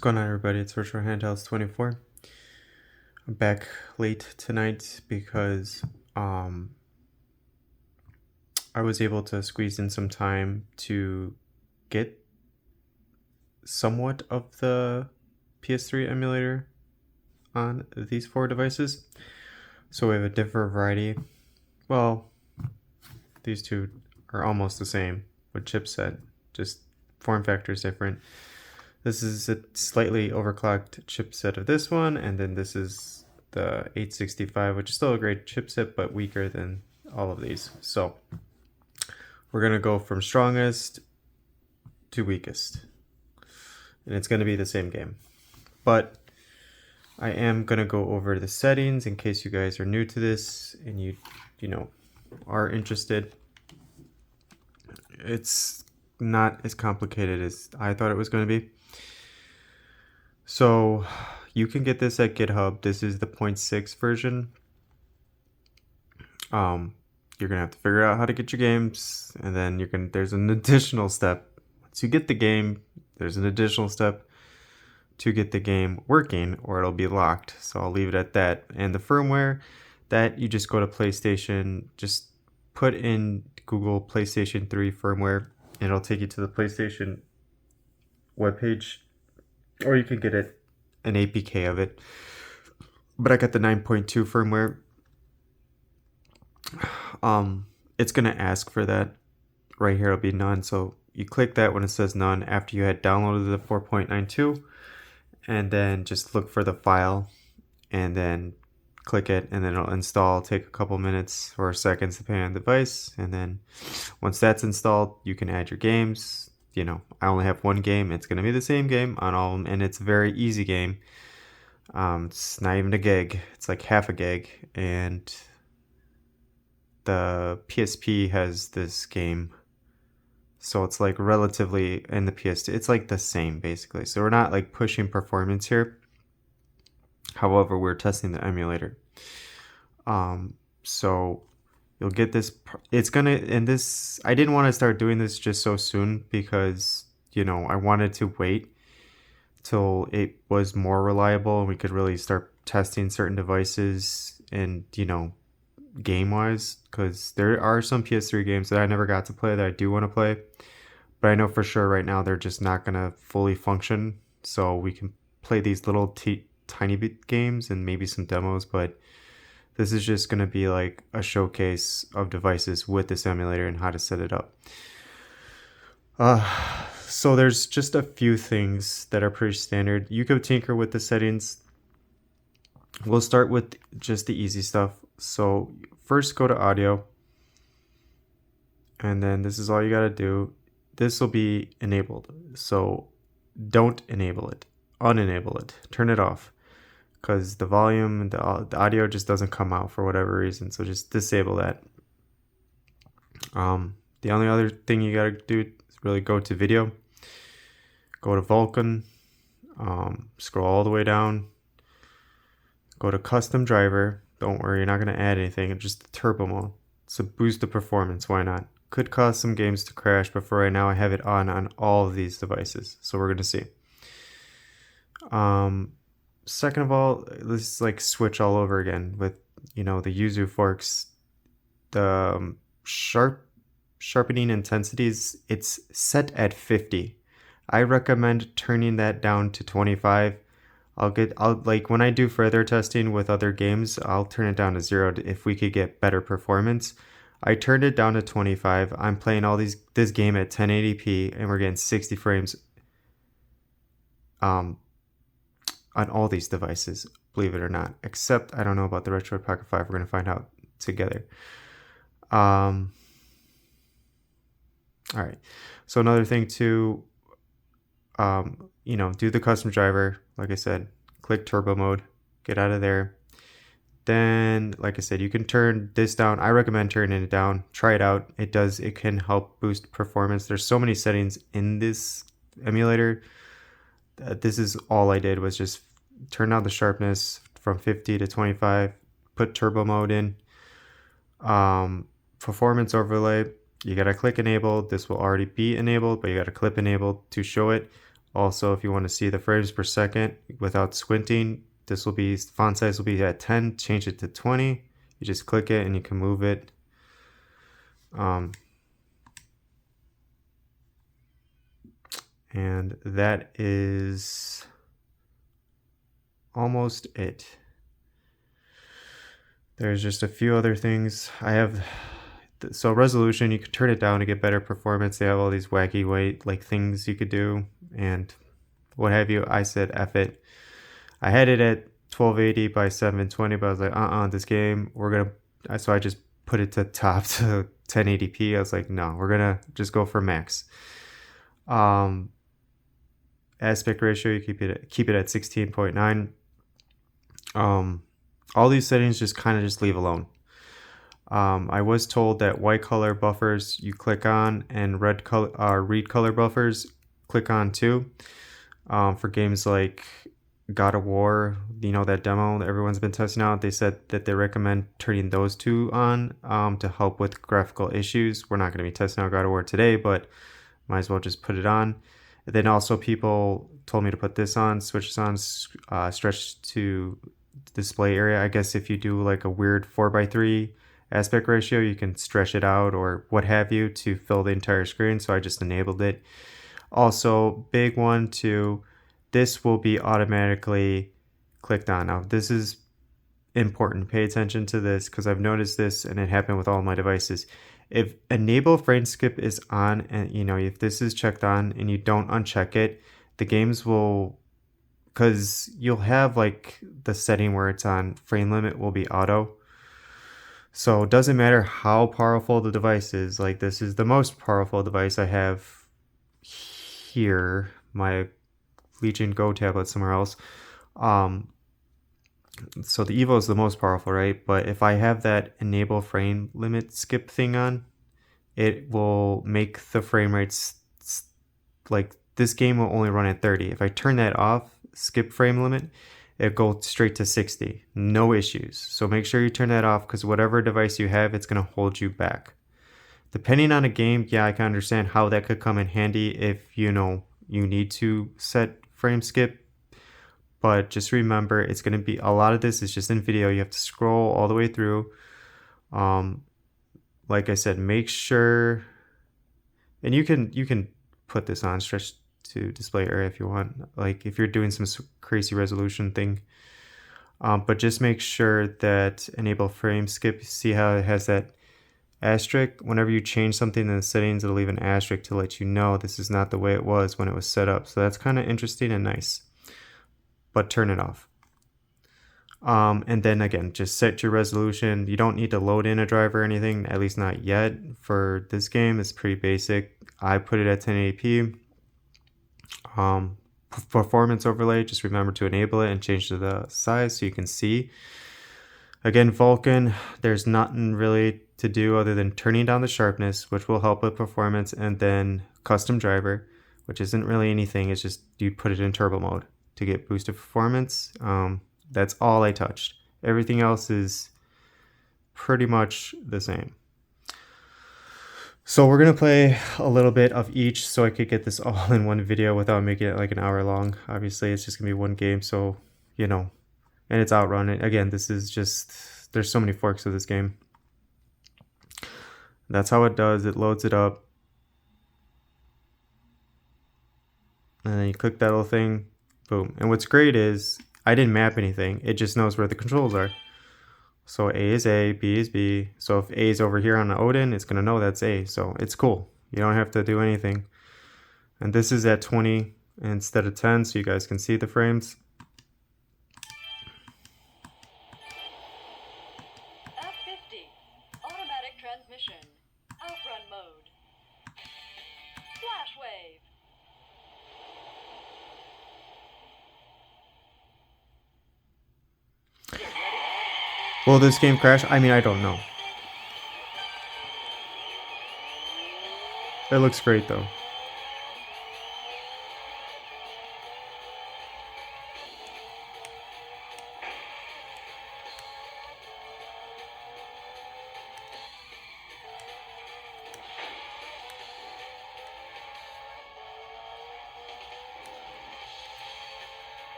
What's going on, everybody? It's Virtual Handhelds 24. I'm back late tonight because I was able to squeeze in some time to get somewhat of the PS3 emulator on these 4 devices. So we have a different variety. Well, these two are almost the same with chipset, just form factor is different. This is a slightly overclocked chipset of this one, and then this is the 865, which is still a great chipset, but weaker than all of these. So we're going to go from strongest to weakest, and it's going to be the same game. But I am going to go over the settings in case you guys are new to this and you are interested. It's not as complicated as I thought it was going to be. So you can get this at GitHub. This is the 0.6 version. You're gonna have to figure out how to get your games, and then there's an additional step. Once you get the game, there's an additional step to get the game working, or it'll be locked. So I'll leave it at that. And the firmware, that you just go to PlayStation, just put in Google PlayStation 3 firmware, and it'll take you to the PlayStation webpage. Or you can get an APK of it. But I got the 9.2 firmware. It's going to ask for that. Right here it'll be none. So you click that when it says none after you had downloaded the 4.92. And then just look for the file. And then click it. And then it'll install. Take a couple minutes or seconds depending on the device. And then once that's installed, you can add your games. I only have one game. It's going to be the same game on all of them, and it's a very easy game. It's not even a gig. It's like half a gig, and the PSP has this game, so it's like relatively, in the PS2, it's like the same basically. So we're not like pushing performance here. However, we're testing the emulator. So you'll get this. It's gonna, and this, I didn't want to start doing this just so soon because, I wanted to wait till it was more reliable and we could really start testing certain devices and, game wise, because there are some PS3 games that I never got to play that I do want to play. But I know for sure right now they're just not going to fully function. So we can play these little tiny bit games and maybe some demos, but this is just going to be like a showcase of devices with this emulator and how to set it up. So there's just a few things that are pretty standard. You can tinker with the settings. We'll start with just the easy stuff. So first go to audio. And then this is all you got to do. This will be enabled. So don't enable it. Unenable it. Turn it off. Because the volume and the audio just doesn't come out for whatever reason. So just disable that. The only other thing you gotta do is really go to video. Go to Vulkan. Scroll all the way down. Go to custom driver. Don't worry, you're not gonna add anything. It's just the turbo mode. So boost the performance. Why not? Could cause some games to crash, but for right now I have it on all of these devices. So we're gonna see. Second of all, let's like switch all over again with, the Yuzu forks. The sharpening intensities, it's set at 50. I recommend turning that down to 25. I'll like when I do further testing with other games, I'll turn it down to 0 if we could get better performance. I turned it down to 25. I'm playing this game at 1080p and we're getting 60 frames. On all these devices, believe it or not, except I don't know about the Retroid Pocket 5. We're going to find out together. All right. So another thing to, do the custom driver. Like I said, click turbo mode, get out of there. Then, like I said, you can turn this down. I recommend turning it down. Try it out. It can help boost performance. There's so many settings in this emulator. This is all I did was just turn down the sharpness from 50 to 25, put turbo mode in. Performance overlay, you gotta click enable. This will already be enabled, but you gotta click enable to show it. Also, if you want to see the frames per second without squinting, this will be, font size will be at 10, change it to 20. You just click it and you can move it. And that is almost it. There's just a few other things. I have, so resolution, you can turn it down to get better performance. They have all these wacky weight like things you could do and what have you. I said F it. I had it at 1280 by 720, but I was like, this game, so I just put it to top to 1080p. I was like, no, we're gonna just go for max. Aspect ratio, you keep it at 16.9. All these settings just kind of just leave alone. I was told that white color buffers you click on and read color buffers click on too. For games like God of War, you know, that demo that everyone's been testing out, they said that they recommend turning those two on to help with graphical issues. We're not going to be testing out God of War today, but might as well just put it on. And then also people told me to put this on, switch this on, stretch to display area. I guess if you do like a weird 4:3 aspect ratio, you can stretch it out or what have you to fill the entire screen. So I just enabled it. Also, big one too, this will be automatically clicked on. Now, this is important. Pay attention to this because I've noticed this and it happened with all my devices. If enable frame skip is on and you know if this is checked on and you don't uncheck it, the games will, because you'll have like the setting where it's on frame limit will be auto. So it doesn't matter how powerful the device is. Like this is the most powerful device I have here, my Legion Go tablet somewhere else. So the Evo is the most powerful, right? But if I have that enable frame limit skip thing on, it will make the frame rates like this game will only run at 30. If I turn that off, skip frame limit, it goes straight to 60. No issues. So make sure you turn that off because whatever device you have, it's going to hold you back. Depending on a game, yeah, I can understand how that could come in handy if you know you need to set frame skip. But just remember, it's going to be, a lot of this is just in video. You have to scroll all the way through. Like I said, make sure, and you can put this on stretch to display area if you want, like if you're doing some crazy resolution thing. But just make sure that enable frame skip, see how it has that asterisk. Whenever you change something in the settings, it'll leave an asterisk to let you know this is not the way it was when it was set up. So that's kind of interesting and nice. But turn it off. And then again, just set your resolution. You don't need to load in a driver or anything, at least not yet. For this game, it's pretty basic. I put it at 1080p. Performance overlay, just remember to enable it and change to the size so you can see. Again, Vulkan, there's nothing really to do other than turning down the sharpness, which will help with performance, and then custom driver, which isn't really anything. It's just you put it in turbo mode to get boosted performance. That's all I touched. Everything else is pretty much the same. So we're going to play a little bit of each so I could get this all in one video without making it like an hour long. Obviously, it's just going to be one game, so, you know, and it's Outrun. Again, this is just, there's so many forks of this game. That's how it does. It loads it up. And then you click that little thing, boom. And what's great is I didn't map anything. It just knows where the controls are. So A is A, B is B. So if A is over here on the Odin, it's going to know that's A. So it's cool. You don't have to do anything. And this is at 20 instead of 10, so you guys can see the frames. F50, automatic transmission, outrun mode, flash wave. Will this game crash? I mean, I don't know. It looks great though.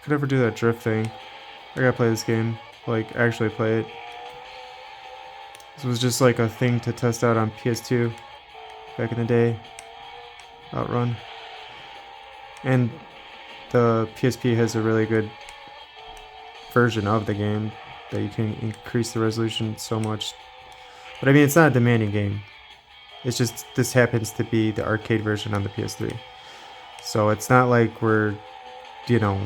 could ever do that drift thing. I gotta play this game. Like, actually play it. This was just like a thing to test out on PS2 back in the day. Outrun. And the PSP has a really good version of the game that you can increase the resolution so much. But I mean, it's not a demanding game. It's just this happens to be the arcade version on the PS3. So it's not like we're, you know,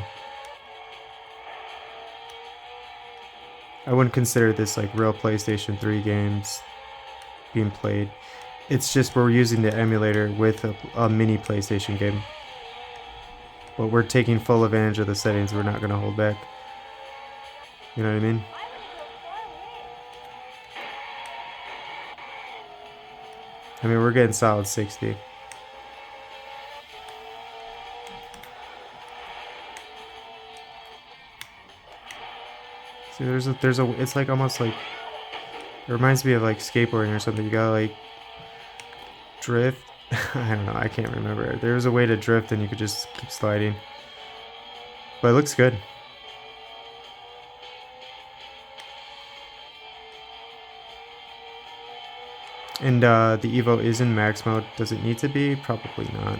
I wouldn't consider this like real PlayStation 3 games being played. It's just we're using the emulator with a mini PlayStation game. But we're taking full advantage of the settings. We're not going to hold back. You know what I mean? I mean, we're getting solid 60. See, it's like almost like, it reminds me of like skateboarding or something. You gotta like drift. I don't know, I can't remember. There was a way to drift and you could just keep sliding. But it looks good. And the Evo is in max mode. Does it need to be? Probably not.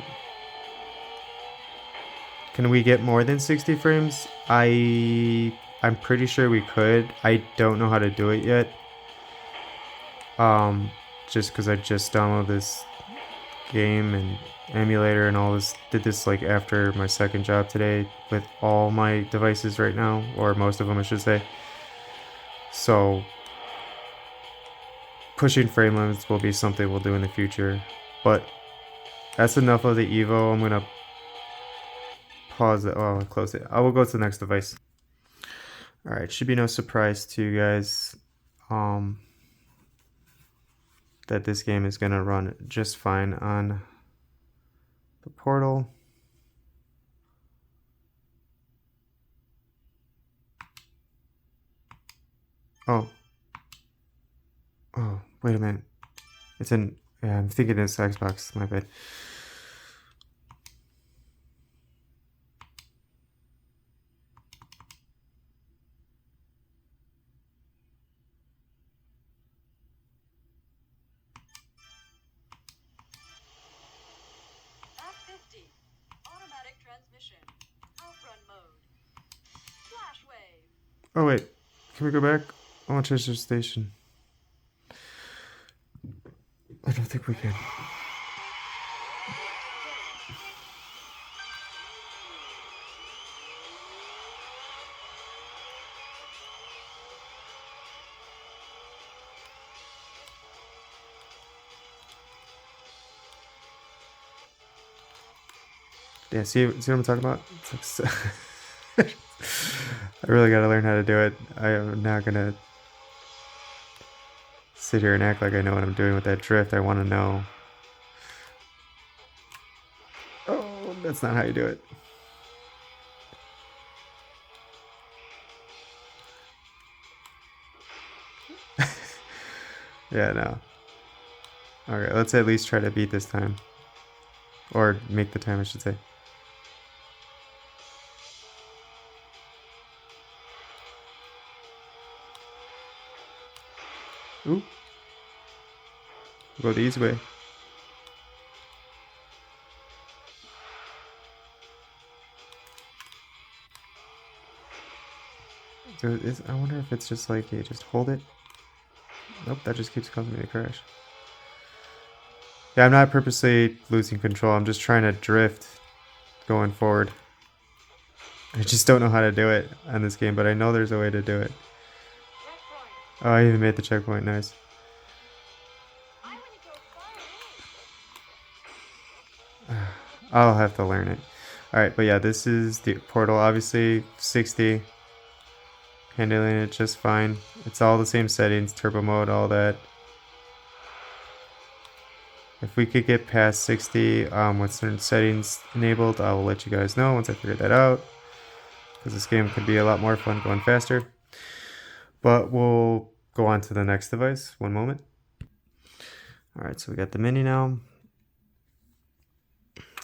Can we get more than 60 frames? I'm pretty sure we could. I don't know how to do it yet. Just because I just downloaded this game and emulator and all this. Did this like after my second job today with all my devices right now, or most of them I should say. So pushing frame limits will be something we'll do in the future. But that's enough of the Evo. I'm gonna pause it. Oh, I'll close it. I will go to the next device. Alright, should be no surprise to you guys that this game is gonna run just fine on the Portal. Oh, wait a minute. It's in, yeah, I'm thinking it's Xbox, my bad. F50. Automatic transmission. Outrun mode. Flash wave. Oh wait, can we go back? I want to change the station. I don't think we can. Yeah, see what I'm talking about? It's like I really gotta learn how to do it. I am not gonna sit here and act like I know what I'm doing with that drift. I want to know. Oh, that's not how you do it. Yeah, no. Okay, let's at least try to beat this time. Or make the time, I should say. Ooh. Go the easy way. I wonder if it's just like, you just hold it. Nope, that just keeps causing me to crash. Yeah, I'm not purposely losing control. I'm just trying to drift going forward. I just don't know how to do it on this game, but I know there's a way to do it. Oh, I even made the checkpoint. Nice. I'll have to learn it. Alright, but yeah, this is the Portal. Obviously, 60. Handling it just fine. It's all the same settings, turbo mode, all that. If we could get past 60 with certain settings enabled, I will let you guys know once I figure that out. Because this game could be a lot more fun going faster. But we'll go on to the next device. One moment. Alright, so we got the Mini now.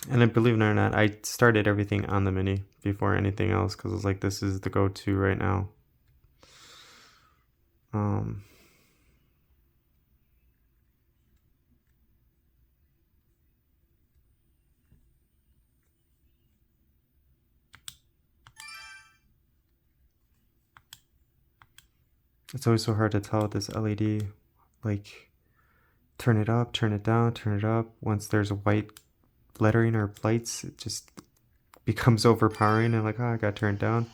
And I believe it or not, I started everything on the Mini before anything else because I was like, this is the go-to right now. It's always so hard to tell with this LED, like, turn it up, turn it down, turn it up. Once there's white lettering or lights, it just becomes overpowering and like, oh, I got turned down.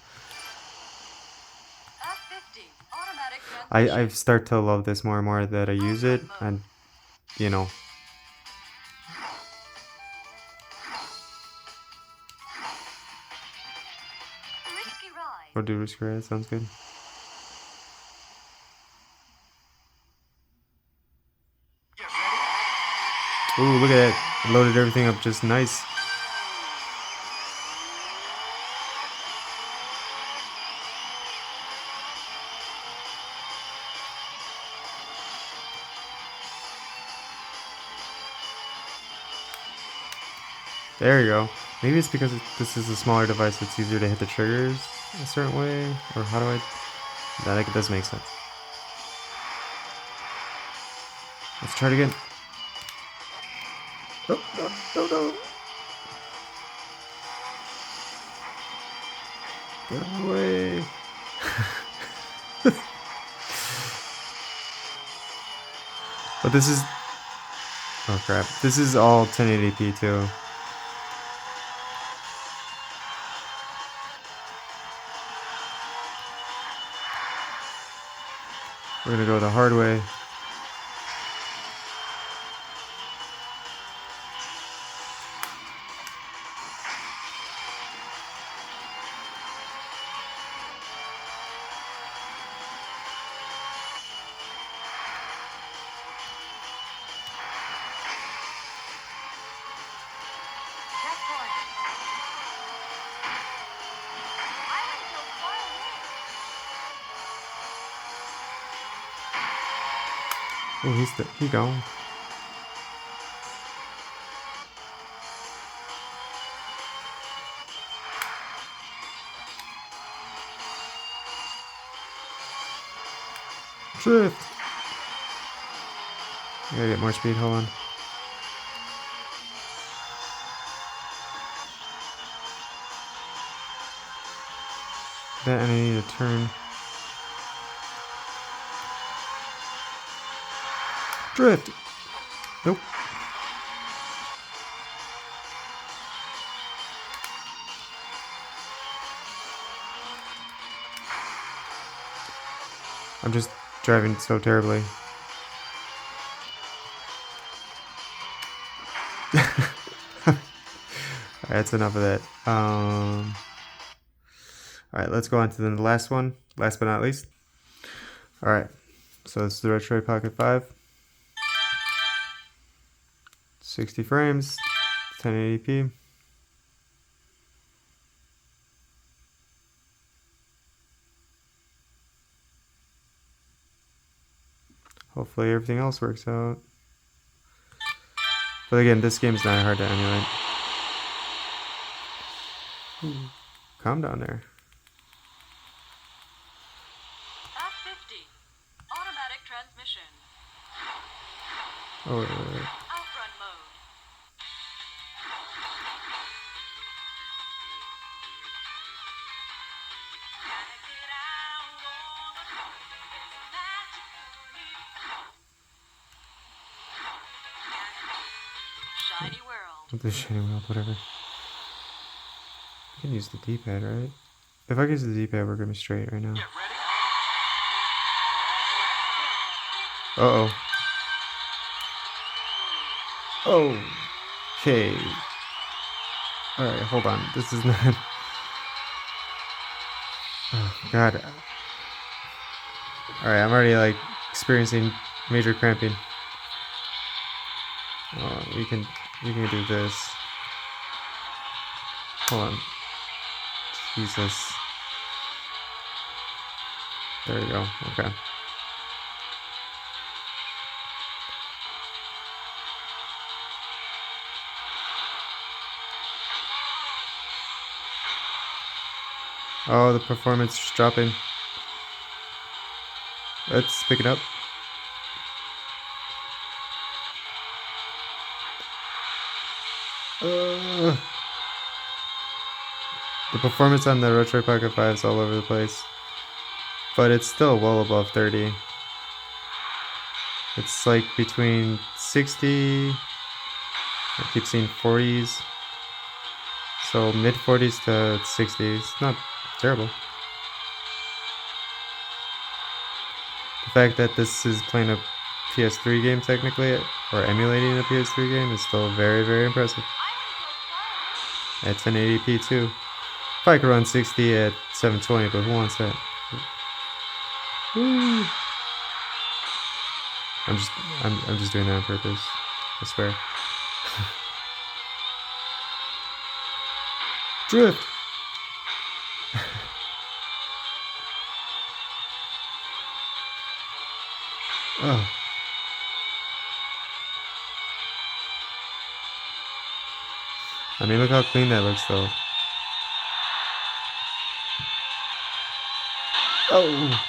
F50, automatic transmission. I start to love this more and more that I use it, and you know. Risky ride. We'll do risky ride, sounds good. Ooh, look at that. I loaded everything up just nice. There you go. Maybe it's because this is a smaller device, it's easier to hit the triggers a certain way, or how do I... That does make sense. Let's try it again. Oh, no, no, no. Get away. But this is... Oh crap. This is all 1080p too. We're gonna go the hard way. Checkpoint. Island goes far away. Oh, he gone. Drift. I gotta get more speed, hold on. That and I need to turn. Drift! Nope. I'm just driving so terribly. Alright, that's enough of that. Alright, let's go on to the last one. Last but not least. Alright, so this is the Retroid Pocket 5. 60 frames, 1080p. Hopefully everything else works out. But again, this game's not hard to emulate. Ooh, calm down there. F50, automatic transmission. Oh, wait. Outrun mode. Shiny world. The shiny world, whatever. I can use the D-pad, right? If I use the D-pad, we're gonna be straight right now. Uh-oh. Oh. Okay. Alright, hold on. This is not... Oh, God. Alright, I'm already, like, experiencing major cramping. We can do this. Hold on. Jesus. There we go. Okay. Oh, the performance is dropping. Let's pick it up. The performance on the Retro Pocket 5 is all over the place. But it's still well above 30. It's like between 60, I keep seeing 40s. So mid 40s to 60s. Not terrible. The fact that this is playing a PS3 game technically, or emulating a PS3 game, is still very, very impressive. At 1080p too. If I could run 60 at 720, but who wants that? Woo. I'm just doing that on purpose. I swear. Drift. Oh. I mean, look how clean that looks, though. Oh.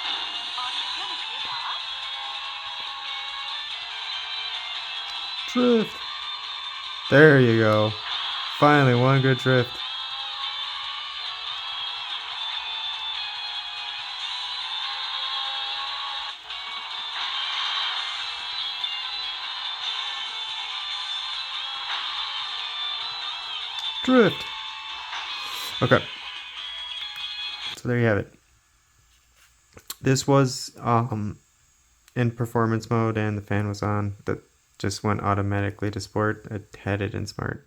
Drift. There you go. Finally, one good drift. Drift. Okay. So there you have it. This was in performance mode, and the fan was on. That just went automatically to sport. I had it in smart.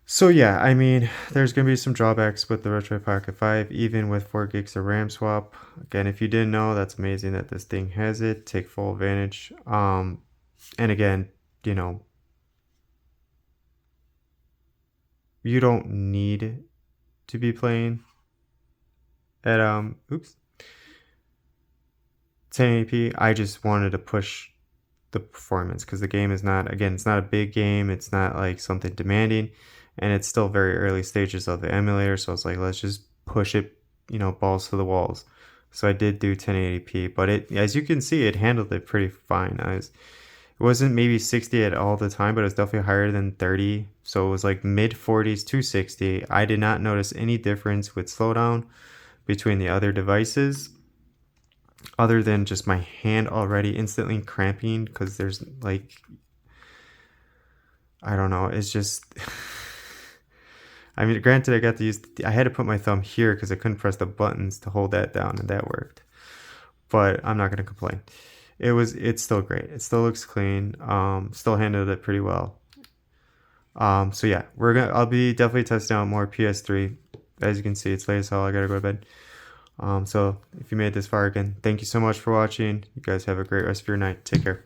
So yeah, I mean, there's going to be some drawbacks with the Retro Pocket 5, even with 4 gigs of RAM swap. Again, if you didn't know, that's amazing that this thing has it. Take full advantage. And again, you know, you don't need to be playing at 1080p. I just wanted to push the performance because the game is not, again, it's not a big game. It's not like something demanding, and it's still very early stages of the emulator. So I was like, let's just push it, you know, balls to the walls. So I did do 1080p, but it, as you can see, it handled it pretty fine. It wasn't maybe 60 at all the time, but it was definitely higher than 30. So it was like mid 40s to 60. I did not notice any difference with slowdown between the other devices, other than just my hand already instantly cramping because there's like, I don't know, it's just I mean, granted, I had to put my thumb here because I couldn't press the buttons to hold that down, and that worked. But I'm not going to complain. It's still great. It still looks clean. Still handled it pretty well. So yeah, I'll be definitely testing out more PS3. As you can see, it's late as hell. I gotta go to bed. So if you made it this far, again, thank you so much for watching. You guys have a great rest of your night. Take care.